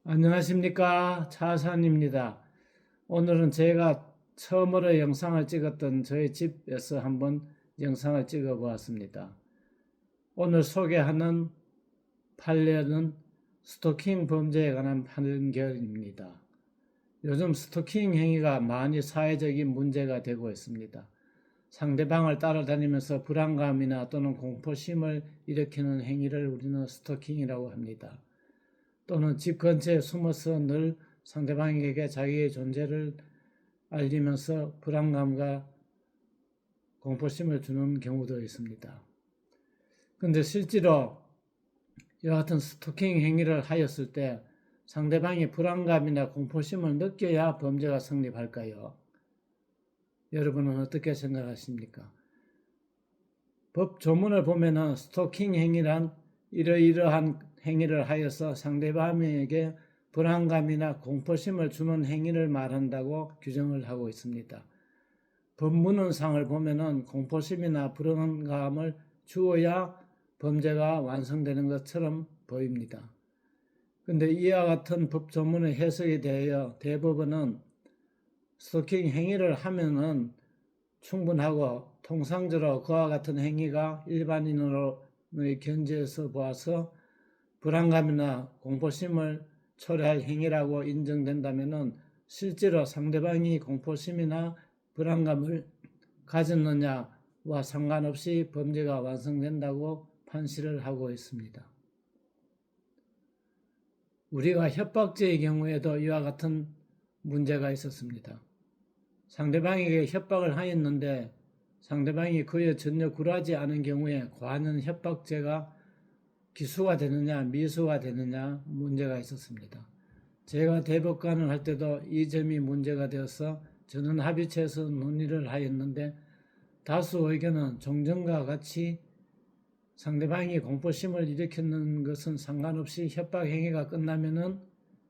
안녕하십니까, 차산입니다. 오늘은 제가 처음으로 영상을 찍었던 저희 집에서 한번 영상을 찍어 보았습니다. 오늘 소개하는 판례는 스토킹 범죄에 관한 판결입니다. 요즘 스토킹 행위가 많이 사회적인 문제가 되고 있습니다. 상대방을 따라다니면서 불안감이나 또는 공포심을 일으키는 행위를 우리는 스토킹이라고 합니다. 또는 집 근처에 숨어서 늘 상대방에게 자기의 존재를 알리면서 불안감과 공포심을 주는 경우도 있습니다. 그런데 실제로 이와 같은 스토킹 행위를 하였을 때 상대방이 불안감이나 공포심을 느껴야 범죄가 성립할까요? 여러분은 어떻게 생각하십니까? 법 조문을 보면은 스토킹 행위란 이러이러한 행위를 하여서 상대방에게 불안감이나 공포심을 주는 행위를 말한다고 규정을 하고 있습니다. 법문원상을 보면은 공포심이나 불안감을 주어야 범죄가 완성되는 것처럼 보입니다. 근데 이와 같은 법 조문의 해석에 대하여 대법원은 스토킹 행위를 하면은 충분하고 통상적으로 그와 같은 행위가 일반인의 견지에서 보아서 불안감이나 공포심을 초래할 행위라고 인정된다면 실제로 상대방이 공포심이나 불안감을 가졌느냐와 상관없이 범죄가 완성된다고 판시를 하고 있습니다. 우리가 협박죄의 경우에도 이와 같은 문제가 있었습니다. 상대방에게 협박을 하였는데 상대방이 그에 전혀 굴하지 않은 경우에 과연 협박죄가 기수가 되느냐 미수가 되느냐 문제가 있었습니다. 제가 대법관을 할 때도 이 점이 문제가 되어서 저는 합의체에서 논의를 하였는데 다수 의견은 종전과 같이 상대방이 공포심을 일으키는 것은 상관없이 협박 행위가 끝나면은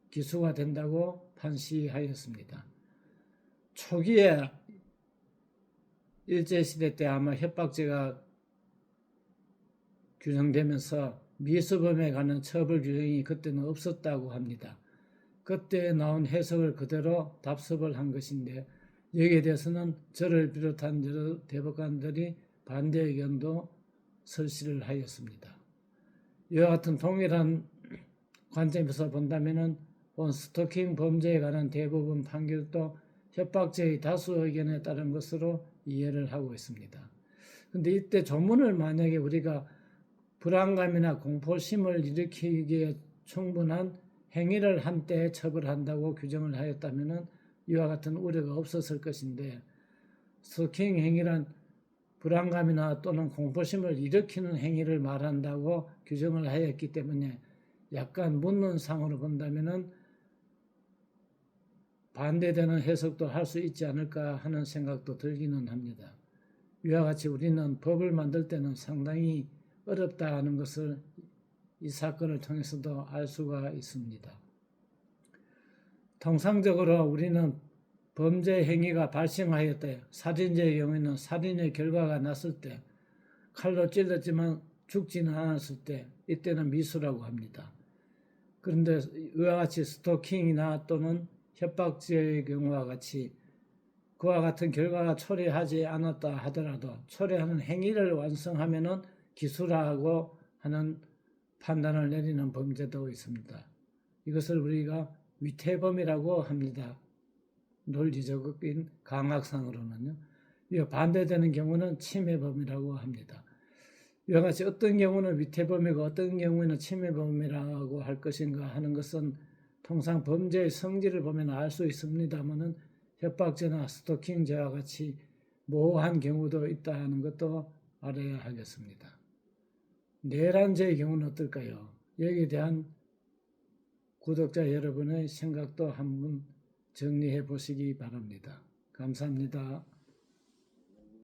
기수가 된다고 판시하였습니다. 초기에 일제시대 때 아마 협박죄가 규정되면서 미수범에 관한 처벌 규정이 그때는 없었다고 합니다. 그때 나온 해석을 그대로 답습을 한 것인데 여기에 대해서는 저를 비롯한 여러 대법관들이 반대 의견도 설시를 하였습니다. 이와 같은 동일한 관점에서 본다면 본 스토킹 범죄에 관한 대법원 판결도 협박죄의 다수 의견에 따른 것으로 이해를 하고 있습니다. 그런데 이때 조문을 만약에 우리가 불안감이나 공포심을 일으키기에 충분한 행위를 한 때 처벌한다고 규정을 하였다면 이와 같은 우려가 없었을 것인데 스토킹 행위란 불안감이나 또는 공포심을 일으키는 행위를 말한다고 규정을 하였기 때문에 약간 문론상으로 본다면 반대되는 해석도 할 수 있지 않을까 하는 생각도 들기는 합니다. 이와 같이 우리는 법을 만들 때는 상당히 어렵다 하는 것을 이 사건을 통해서도 알 수가 있습니다. 통상적으로 우리는 범죄 행위가 발생하였대 살인죄의 경우에는 살인의 결과가 났을 때 칼로 찔렀지만 죽지는 않았을 때 이때는 미수라고 합니다. 그런데 이와 같이 스토킹이나 또는 협박죄의 경우와 같이 그와 같은 결과가 초래하지 않았다 하더라도 초래하는 행위를 완성하면은 기수라고 하는 판단을 내리는 범죄도 있습니다. 이것을 우리가 위태범이라고 합니다. 논리적인 강학상으로는요. 이와 반대되는 경우는 침해범이라고 합니다. 이와 같이 어떤 경우는 위태범이고 어떤 경우에는 침해범이라고 할 것인가 하는 것은 통상 범죄의 성질을 보면 알 수 있습니다만은 협박죄나 스토킹죄와 같이 모호한 경우도 있다는 것도 알아야 하겠습니다. 내란죄의 경우는 어떨까요? 여기에 대한 구독자 여러분의 생각도 한번 정리해 보시기 바랍니다. 감사합니다.